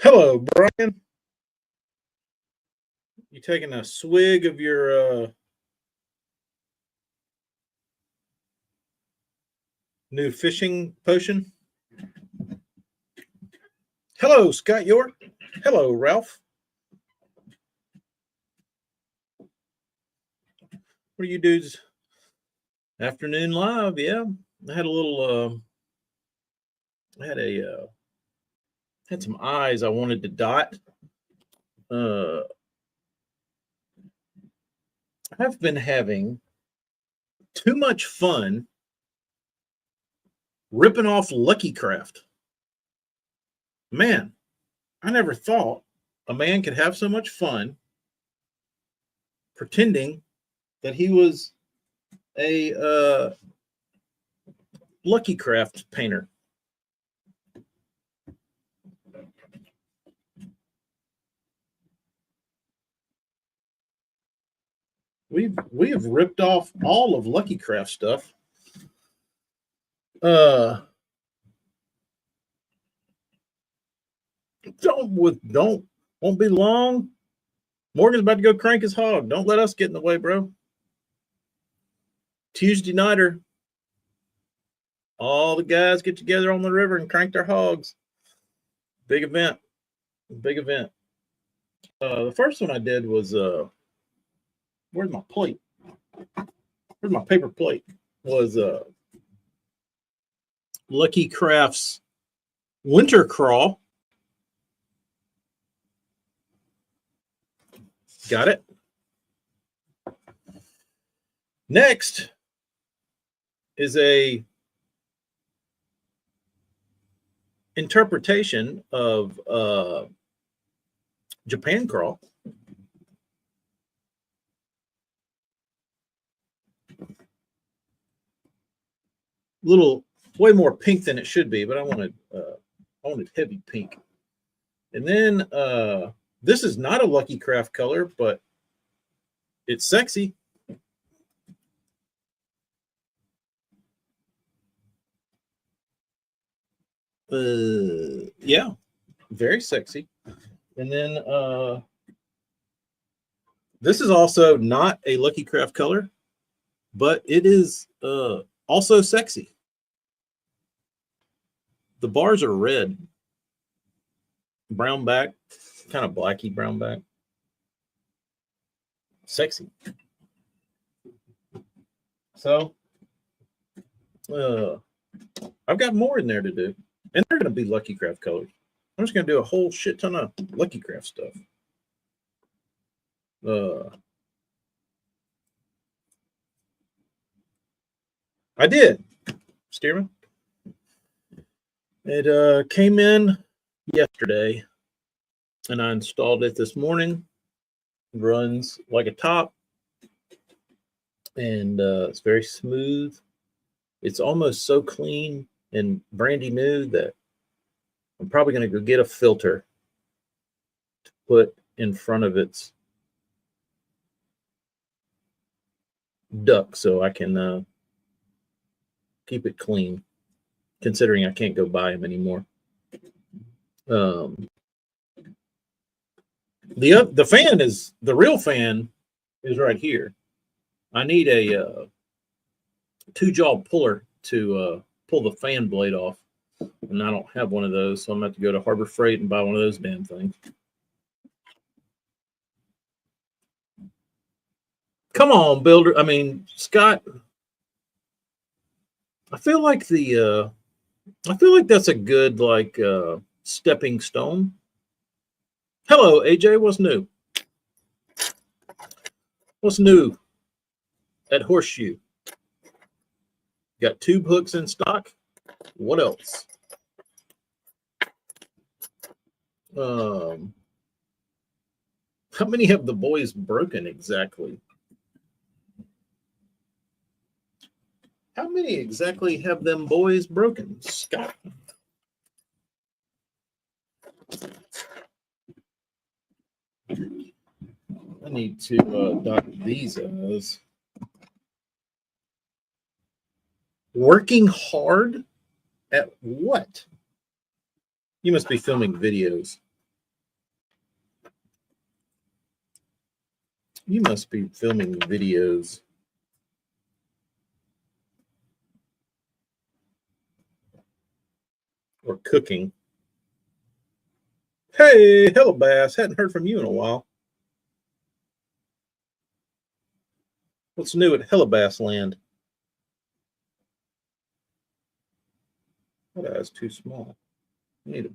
Hello, Brian. You taking a swig of your new fishing potion? Hello, Scott York. Hello, Ralph. What are you dudes? Afternoon live, yeah. I had a little. I had a had some eyes I wanted to dot. Uh, I've been having too much fun ripping off Lucky Craft. Man, I never thought a man could have so much fun pretending that he was a Lucky Craft painter. We have ripped off all of Lucky Craft stuff. Don't won't be long. Morgan's about to go crank his hog. Don't let us get in the way, bro. Tuesday nighter. All the guys get together on the river and crank their hogs. Big event. Big event. The first one I did was where's my plate? Where's my paper plate? Was Lucky Crafts Winter Crawl. Got it. Next is a interpretation of Japan Crawl. Little way more pink than it should be, but I wanted heavy pink. And then this is not a Lucky Craft color, but it's sexy. Yeah, very sexy. And then this is also not a Lucky Craft color, but it is also sexy. The bars are red, brown back, kind of blacky brown back. Sexy. So I've got more in there to do, and they're going to be Lucky Craft colors. I'm just going to do a whole shit ton of Lucky Craft stuff. I did, Stearman. It came in yesterday, and I installed it this morning. It runs like a top, and it's very smooth. It's almost so clean and brandy new that I'm probably going to go get a filter to put in front of its duct so I can keep it clean, considering I can't go buy them anymore. The fan is, the real fan is right here. I need a two-jaw puller to pull the fan blade off, and I don't have one of those, so I'm going to have to go to Harbor Freight and buy one of those damn things. Come on, builder. I mean, Scott. I feel like that's a good stepping stone. Hello, AJ. What's new? What's new at Horseshoe? Got tube hooks in stock. What else? How many have the boys broken exactly? How many exactly have them boys broken, Scott? I need to dot these as. Working hard at what? You must be filming videos. You must be filming videos. Or cooking. Hey, hello, Bass. Hadn't heard from you in a while. What's new at Hellabass Land? That eye's too small. We need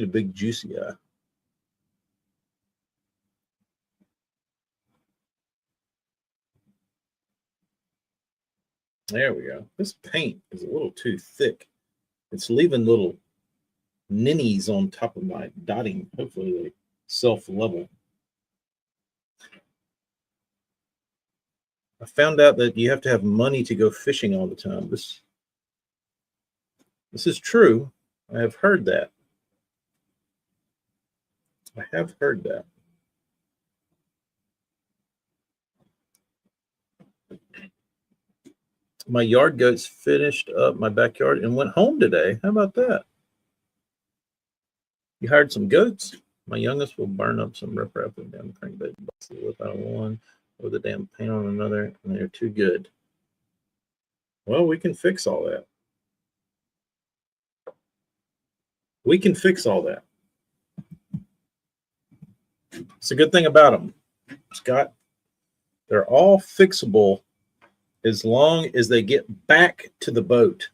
a big juicy eye. There we go. This paint is a little too thick. It's leaving little ninnies on top of my dotting. Hopefully they self-level. I found out that you have to have money to go fishing all the time. This is true. I have heard that. I have heard that. My yard goats finished up my backyard and went home today. How about that? You hired some goats? My youngest will burn up some riprap and down the crankbait, bust the lip out of one, with the damn paint on another, and they're too good. Well, we can fix all that. We can fix all that. It's a good thing about them, Scott. They're all fixable as long as they get back to the boat.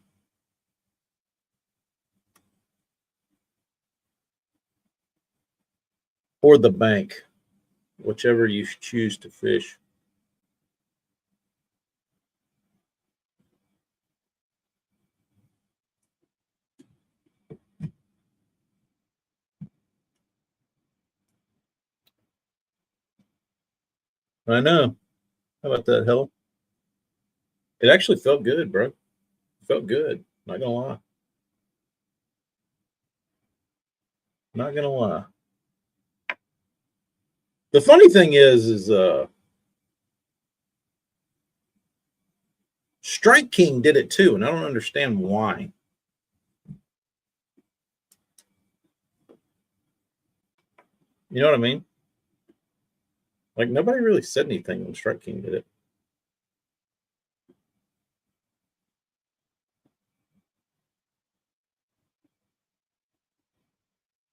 Or the bank, whichever you choose to fish. I know. How about that, Hell? It actually felt good, bro. It felt good. Not gonna lie. Not gonna lie. The funny thing is Strike King did it too, and I don't understand why. You know what I mean? Like, nobody really said anything when Strike King did it.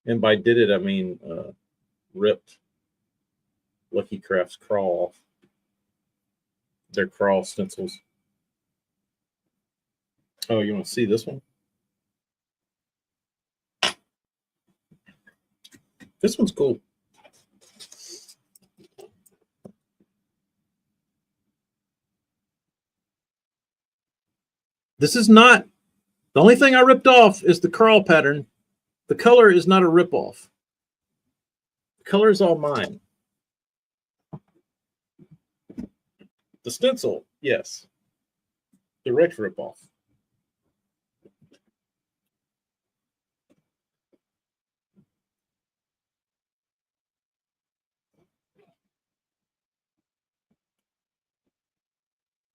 And by did it, I mean ripped Lucky Craft's crawl off. Their crawl stencils. Oh, you want to see this one? This one's cool. This is not, the only thing I ripped off is the crawl pattern. The color is not a ripoff. The color is all mine. The stencil, yes. Direct ripoff.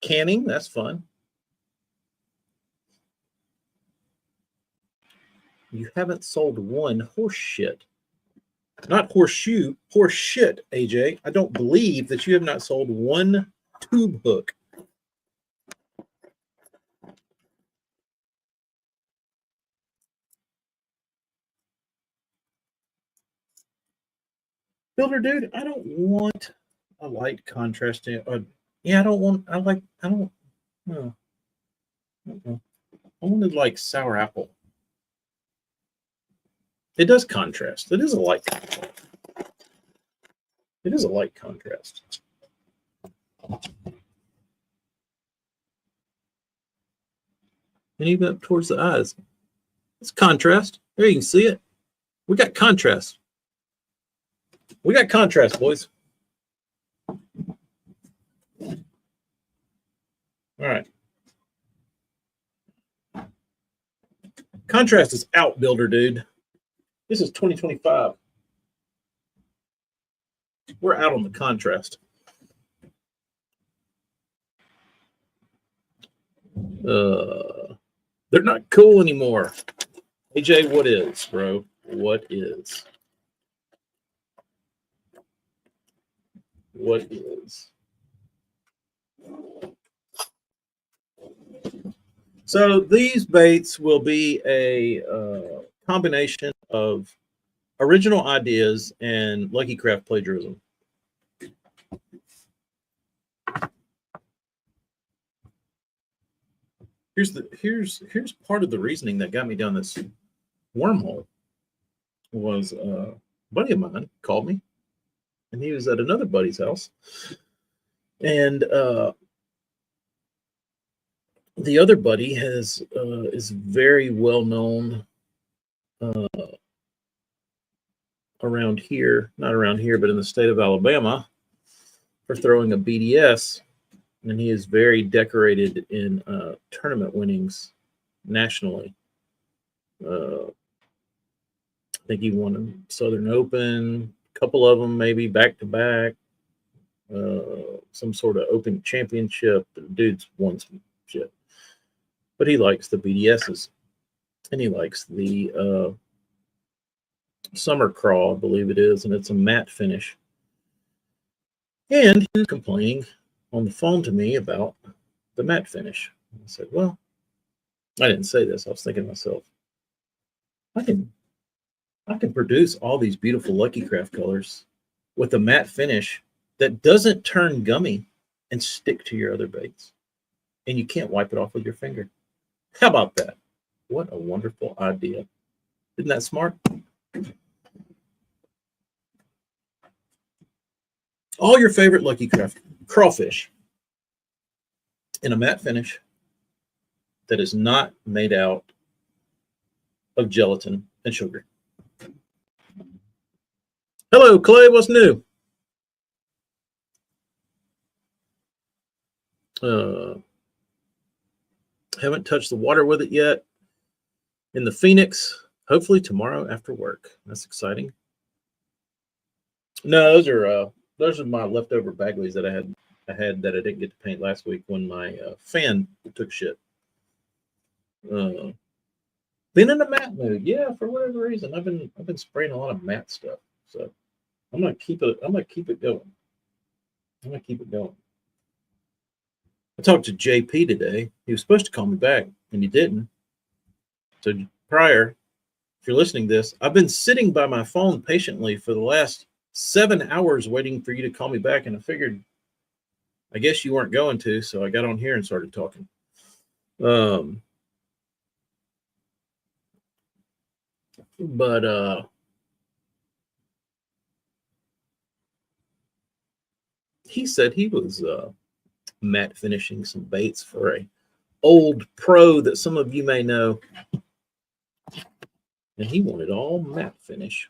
Canning, that's fun. You haven't sold one horse shit. Not horseshoe, horse shit, AJ. I don't believe that you have not sold one tube hook. Builder dude, I don't want a light contrasting. Yeah, I wanted like sour apple. It does contrast. It is a light contrast. It is a light contrast. And even up towards the eyes. It's contrast. There you can see it. We got contrast. We got contrast, boys. All right. Contrast is out, builder dude. This is 2025. We're out on the contrast. They're not cool anymore. AJ, what is, bro? What is? what is. So these baits will be a combination of original ideas and Lucky Craft plagiarism. Here's part of the reasoning that got me down this wormhole. Was a buddy of mine called me, and he was at another buddy's house, and the other buddy is very well known around here, not around here, but in the state of Alabama, for throwing a BDS, and he is very decorated in tournament winnings nationally. I think he won a Southern Open, a couple of them maybe back to back, some sort of Open Championship. The dude's won some shit, but he likes the BDSs, and he likes the Summer Crawl, I believe it is, and it's a matte finish. And he was complaining on the phone to me about the matte finish. I said, well, I didn't say this. I was thinking to myself, I can produce all these beautiful Lucky Craft colors with a matte finish that doesn't turn gummy and stick to your other baits. And you can't wipe it off with your finger. How about that? What a wonderful idea. Isn't that smart? All your favorite Lucky Craft crawfish in a matte finish that is not made out of gelatin and sugar. Hello, Clay. What's new? Haven't touched the water with it yet. In the Phoenix, hopefully tomorrow after work. That's exciting. No, those are my leftover Bagleys that I had that I didn't get to paint last week when my fan took shit. Been in a matte mood, yeah, for whatever reason. I've been spraying a lot of matte stuff, so I'm gonna keep it going. I talked to JP today. He was supposed to call me back, and he didn't. So prior, if you're listening to this, I've been sitting by my phone patiently for the last 7 hours waiting for you to call me back, and I figured, I guess you weren't going to, so I got on here and started talking. But he said he was matte finishing some baits for a old pro that some of you may know, and he wanted all matte finish.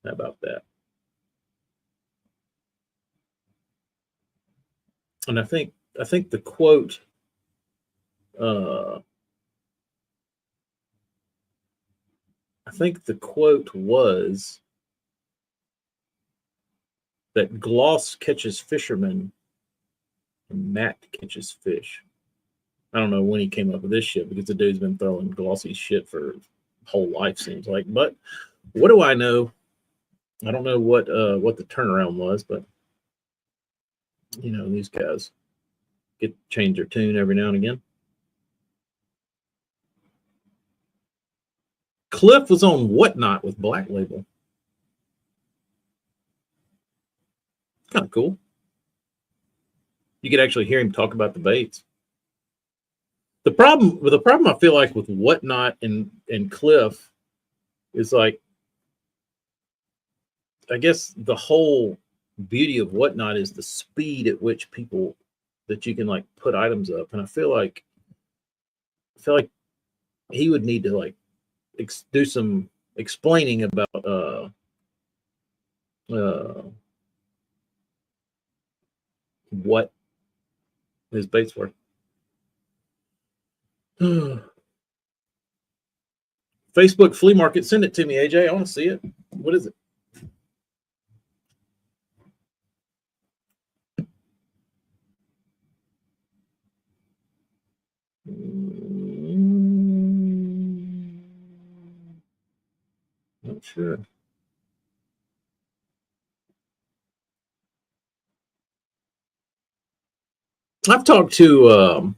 How about that? And I think the quote was that gloss catches fishermen and matte catches fish. I don't know when he came up with this shit, because the dude's been throwing glossy shit for his whole life, seems like. But what do I know? I don't know what the turnaround was, but you know, these guys get to change their tune every now and again. Cliff was on Whatnot with Black Label. Kind of cool. You could actually hear him talk about the baits. The problem I feel like with Whatnot and Cliff is, like, I guess the whole beauty of Whatnot is the speed at which people that you can, like, put items up, and I feel like he would need to, like, do some explaining about what his baits were. Facebook flea market, send it to me, AJ. I want to see it. What is it? Not sure. I've talked to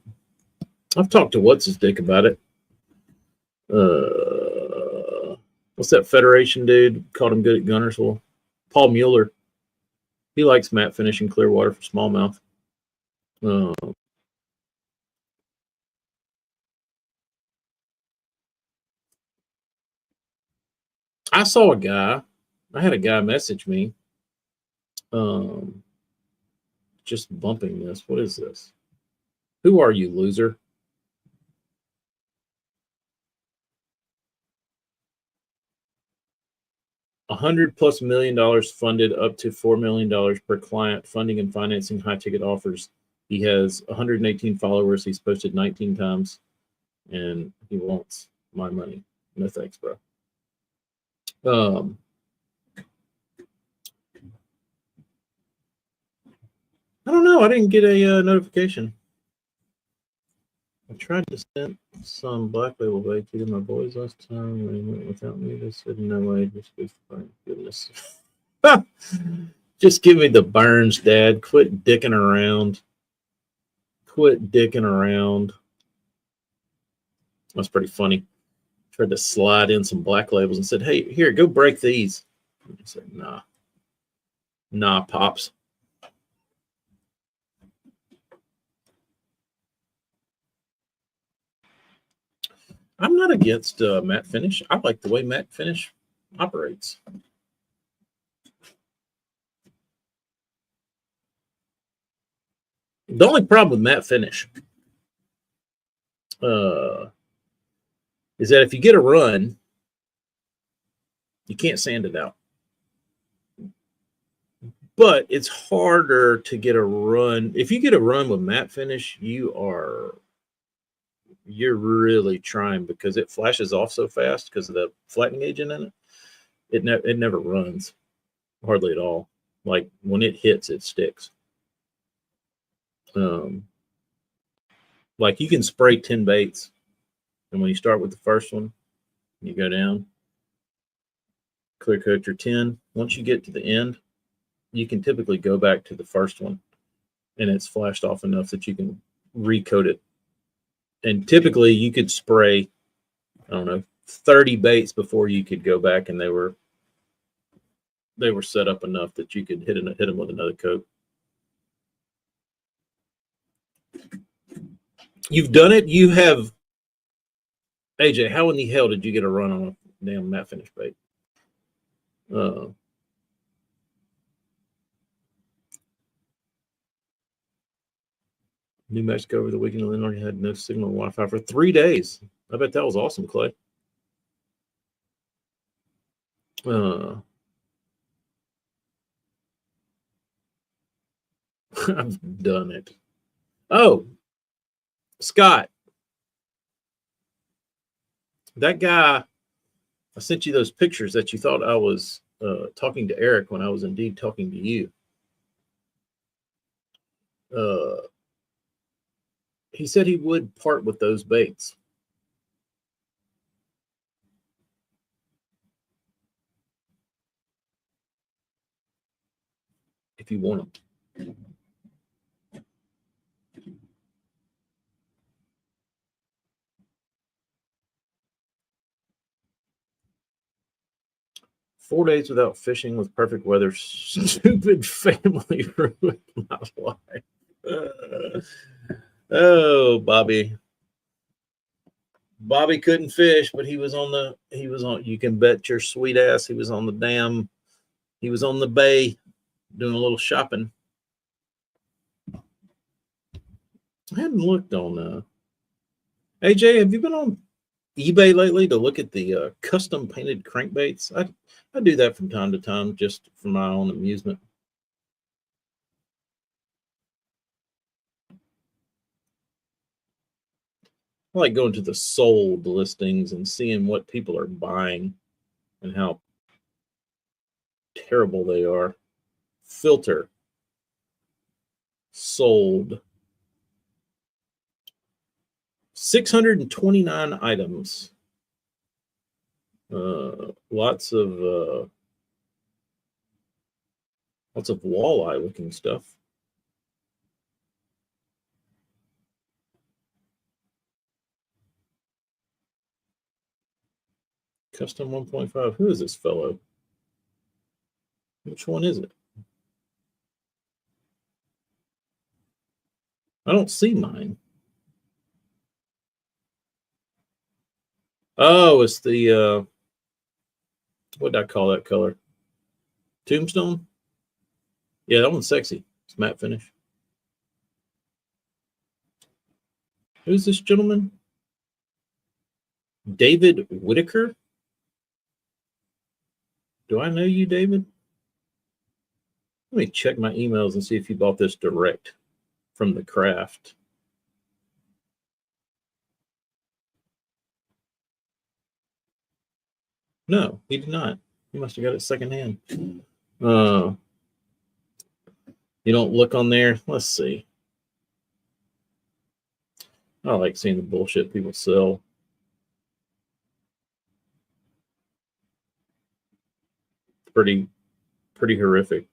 what's his dick about it. What's that Federation dude? Called him good at Gunnersville. Paul Mueller. He likes matte finish in Clearwater for smallmouth. I saw a guy. I had a guy message me. Just bumping this. What is this? Who are you, loser? $100+ million funded, up to $4 million per client, funding and financing high ticket offers. He has 118 followers. He's posted 19 times, and he wants my money. No thanks, bro. I don't know. I didn't get a notification. I tried to send some Black Label bait to my boys last time. They went without me. They said no way. Just goodness. Just give me the burns, Dad. Quit dicking around. That's pretty funny. Tried to slide in some Black Labels and said, "Hey, here, go break these." I said, "Nah, pops." I'm not against matte finish. I like the way matte finish operates. The only problem with matte finish is that if you get a run, you can't sand it out. But it's harder to get a run. If you get a run with matte finish, you're really trying, because it flashes off so fast because of the flattening agent in it. It never runs hardly at all. Like when it hits, it sticks. Like you can spray 10 baits, and when you start with the first one, you go down, clear coat your 10. Once you get to the end, you can typically go back to the first one, and it's flashed off enough that you can recoat it. And typically you could spray, I don't know, 30 baits before you could go back, and they were set up enough that you could hit them with another coat. You've done it. You have, AJ. How in the hell did you get a run on a damn matte finish bait? New Mexico over the weekend, Illinois had no signal Wi-Fi for 3 days. I bet that was awesome, Clay. I've done it. Oh, Scott, that guy, I sent you those pictures that you thought I was talking to Eric when I was indeed talking to you. He said he would part with those baits. If you want them. 4 days without fishing with perfect weather. Stupid family ruined my life. Oh, Bobby. Bobby couldn't fish, but he was on, you can bet your sweet ass he was on the bay doing a little shopping. I hadn't looked on, AJ, have you been on eBay lately to look at the custom painted crankbaits? I do that from time to time just for my own amusement. I like going to the sold listings and seeing what people are buying and how terrible they are. Filter sold 629 items. Lots of walleye looking stuff. Custom 1.5. Who is this fellow? Which one is it? I don't see mine. Oh, it's the what did I call that color? Tombstone? Yeah, that one's sexy. It's matte finish. Who's this gentleman? David Whitaker? Do I know you, David? Let me check my emails and see if you bought this direct from the craft. No, he did not. He must have got it secondhand. You don't look on there? Let's see. I like seeing the bullshit people sell. Pretty horrific.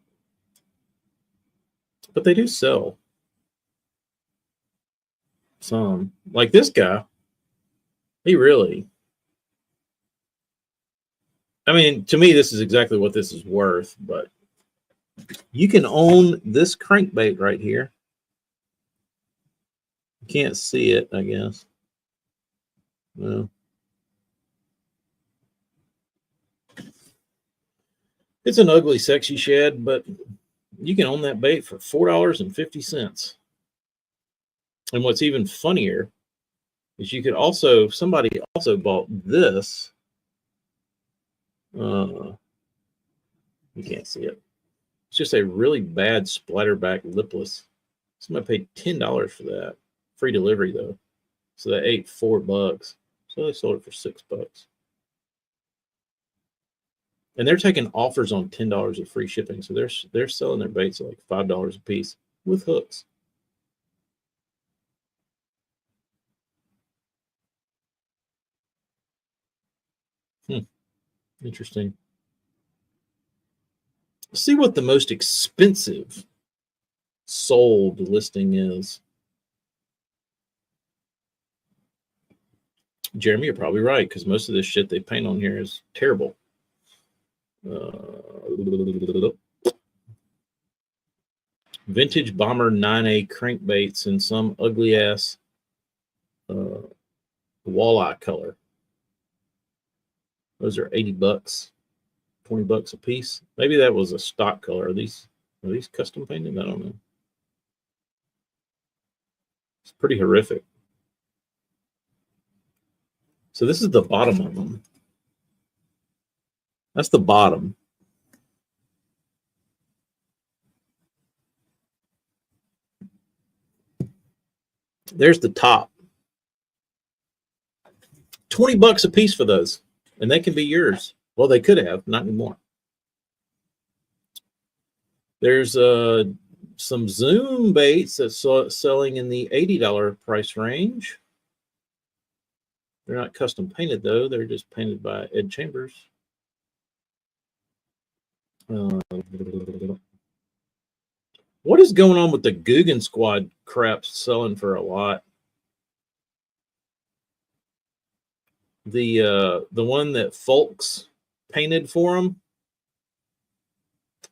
But they do sell some. Like this guy. He really. I mean, to me, this is exactly what this is worth, but you can own this crankbait right here. You can't see it, I guess. No. It's an ugly, sexy shad, but you can own that bait for $4.50. And what's even funnier is you could also, somebody also bought this. You can't see it. It's just a really bad splatterback lipless. Somebody paid $10 for that. Free delivery though. So they ate $4. So they sold it for $6. And they're taking offers on $10 of free shipping. So they're selling their baits at like $5 a piece with hooks. Interesting. Let's see what the most expensive sold listing is. Jeremy, you're probably right, because most of this shit they paint on here is terrible. Vintage Bomber 9A crankbaits in some ugly ass walleye color. Those are $80, $20 a piece. Maybe that was a stock color. Are these custom painted? I don't know. It's pretty horrific. So this is the bottom of them. That's the bottom. There's the top. $20 a piece for those. And they can be yours. Well, they could have, not anymore. There's some Zoom baits that's selling in the $80 price range. They're not custom painted, though. They're just painted by Ed Chambers. What is going on with the Guggen Squad crap selling for a lot? The one that Folks painted for them.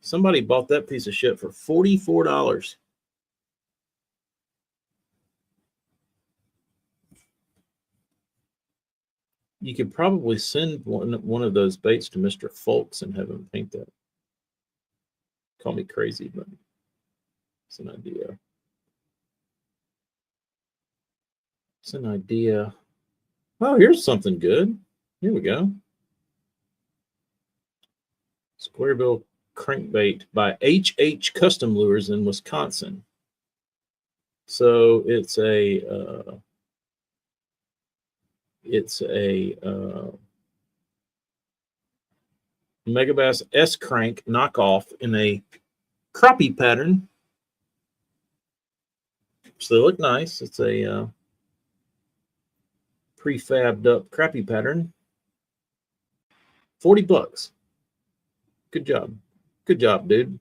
Somebody bought that piece of shit for $44. You could probably send one of those baits to Mr. Folks and have him paint that. Call me crazy, but it's an idea. It's an idea. Oh, here's something good. Here we go. Square bill crankbait by HH Custom Lures in Wisconsin. So it's a Megabass S crank knockoff in a crappie pattern. So they look nice. It's a prefabbed up crappie pattern. $40. Good job. Good job, dude.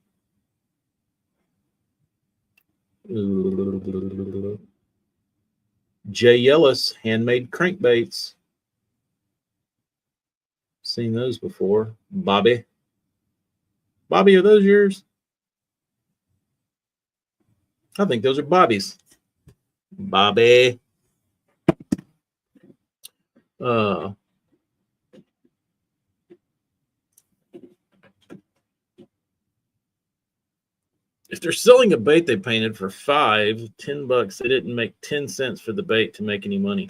Jay Ellis handmade crankbaits. seen those before. Bobby. Bobby, are those yours? I think those are Bobby's. Bobby. If they're selling a bait they painted for $10, they didn't make 10 cents for the bait to make any money.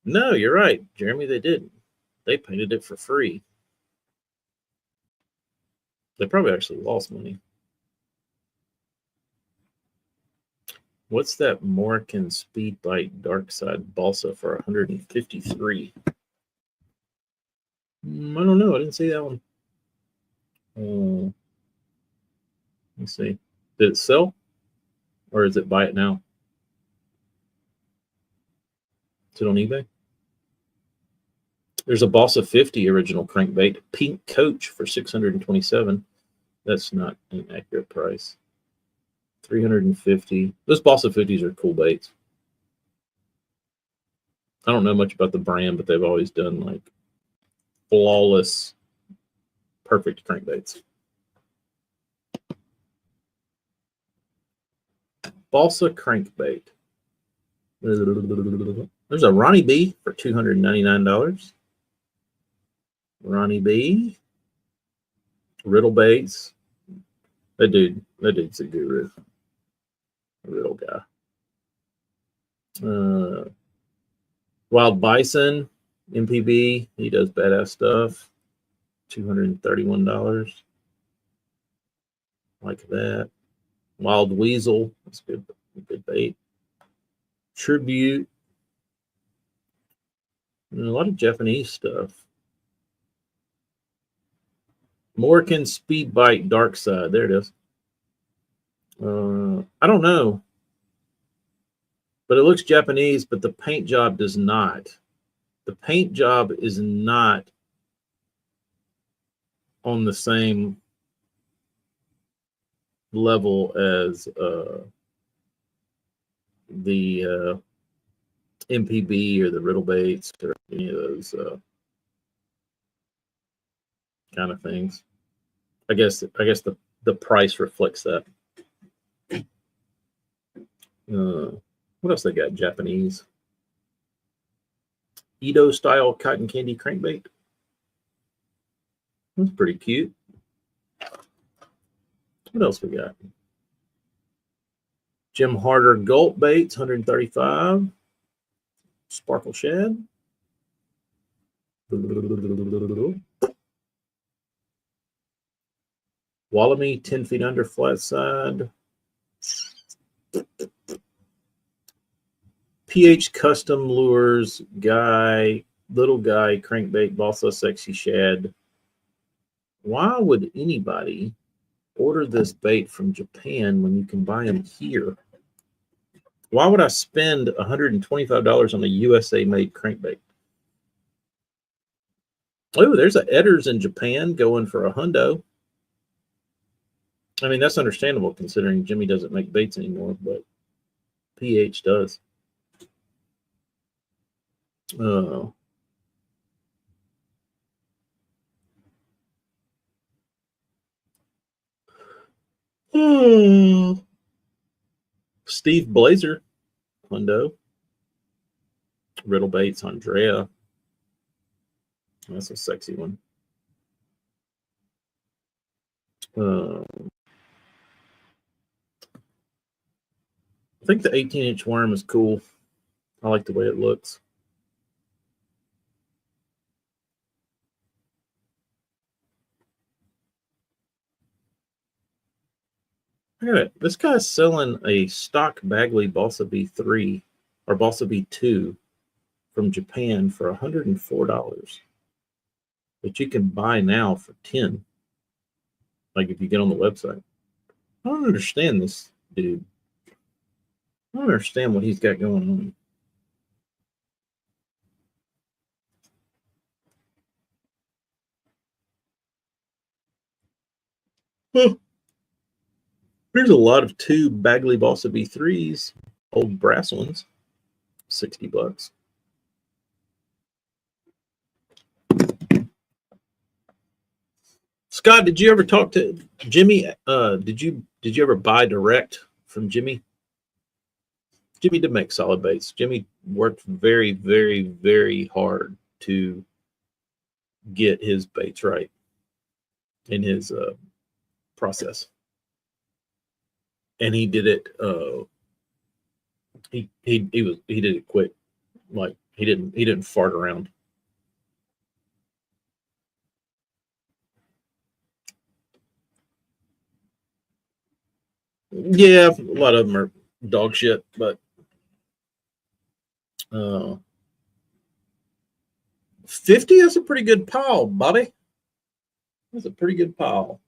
No, you're right, Jeremy, they didn't. They painted it for free. They probably actually lost money. What's that Morgan Speedbite Dark Side Balsa for 153? I don't know. I didn't see that one. Let's see. Did it sell? Or is it buy it now? Is it on eBay? There's a Balsa 50 original crankbait, Pink Coach for $627. That's not an accurate price. $350. Those Balsa 50s are cool baits. I don't know much about the brand, but they've always done like flawless, perfect crankbaits. Balsa crankbait. There's a Ronnie B for $299. Ronnie B. Riddle baits. That dude's a guru. A riddle guy. Wild Bison, MPB. He does badass stuff. $231. Like that. Wild Weasel. That's good bait. Tribute. And a lot of Japanese stuff. Morgan Speedbite Dark Side. There it is. I don't know. But it looks Japanese, but the paint job does not. The paint job is not on the same level as the MPB or the Riddle baits or any of those kind of things. I guess the price reflects that. What else they got? Japanese. Edo style cotton candy crankbait. That's pretty cute. What else we got? Jim Harder gulp baits, $135. Sparkle shad. Wallaby 10 feet under flat side. PH Custom Lures little guy crankbait Balsa sexy shad. Why would anybody order this bait from Japan when you can buy them here? Why would I spend $125 on a USA made crankbait? Oh, there's a Edders in Japan going for $100. I mean, that's understandable considering Jimmy doesn't make baits anymore, but PH does. Steve Blazer, $100. Riddle baits, Andrea. That's a sexy one. I think the 18-inch worm is cool. I like the way it looks. Look at it. This guy's selling a stock Bagley Balsa B3 or Balsa B2 from Japan for $104. But you can buy now for $10. Like if you get on the website. I don't understand this dude. I don't understand what he's got going on. Huh. Here's a lot of two Bagley Balsa B3s, old brass ones, $60. Scott, did you ever talk to Jimmy? Did you ever buy direct from Jimmy? Jimmy did make solid baits. Jimmy worked very, very, very hard to get his baits right in his process, and he did it. He did it quick. Like he didn't fart around. Yeah, a lot of them are dog shit, but 50 is a pretty good pile, Bobby. That's a pretty good pile.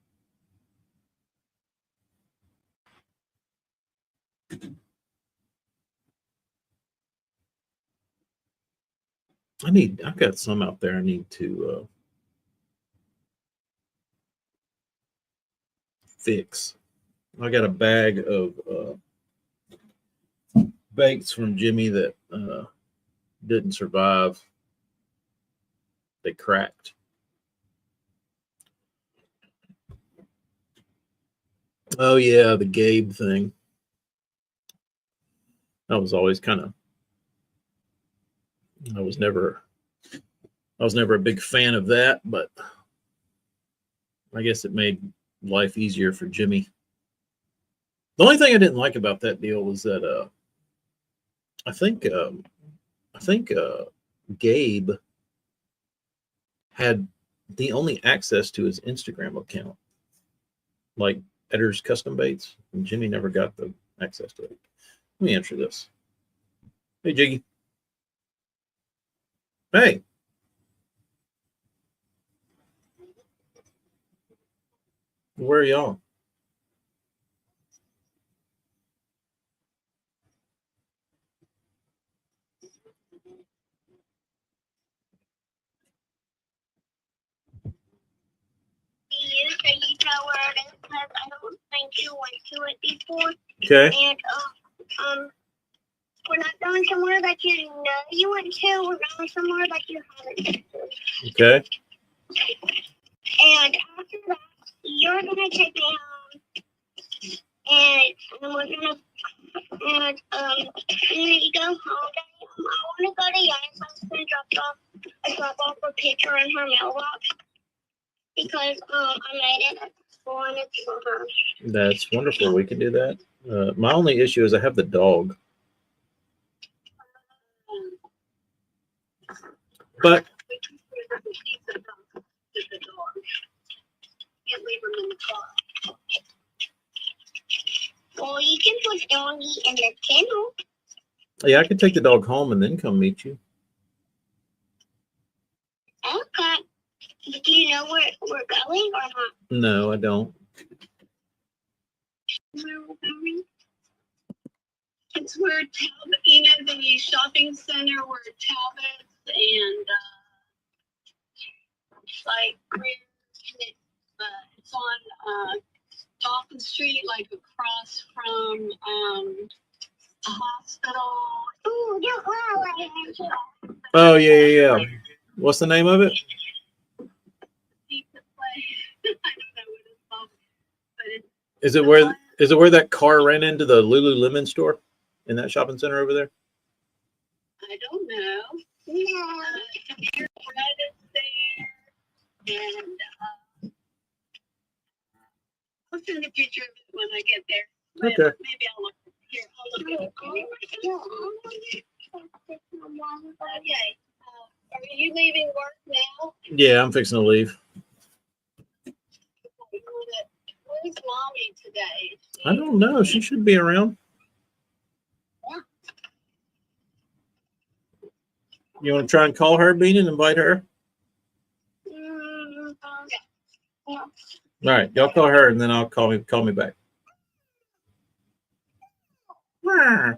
I've got some out there I need to fix. I got a bag of baits from Jimmy that didn't survive. They cracked. Oh yeah, the Gabe thing. That was always kind of. I was never a big fan of that, but I guess it made life easier for Jimmy. The only thing I didn't like about that deal was that I think Gabe had the only access to his Instagram account, like Edder's Custom Baits, and Jimmy never got the access to it. Let me answer this. Hey, Jiggy. Hey. Where are y'all? Because I don't think you went to it before. Okay. And we're not going somewhere that you know you went to. We're going somewhere that you haven't been to. Okay. And after that, you're gonna take me home, and we're gonna you go home. I want to go to Yaya's house and drop off a picture in her mailbox because I made it at school and it's for her. That's wonderful. We can do that. My only issue is I have the dog. But well, you can put Doggy in the kennel. Yeah, I could take the dog home and then come meet you. Okay. Do you know where we're going or not? No, I don't. Where we're going? It's where Talbot, you know, the shopping center where Talbot's and like it's on Dolphin Street, like across from the hospital. Ooh, don't lie. Oh, yeah. What's the name of it? Pizza place. I don't know what it's called, but it's Is it where that car ran into the Lululemon store in that shopping center over there? I don't know. No. Computer Fred is there, and I'll send a picture of it when I get there. Okay. Maybe I'll look here. I'll look at it. Okay. Are you leaving work now? Yeah, I'm fixing to leave. Where's Mommy today? I don't know. She should be around. You want to try and call her, Bean, and invite her? All right, y'all call her, and then I'll call me back. All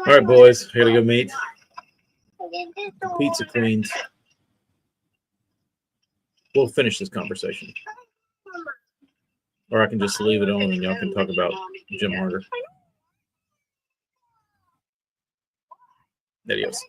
right, boys, I gotta go meet Pizza Queens. We'll finish this conversation, or I can just leave it on and y'all can talk about Jim Harder. Adios.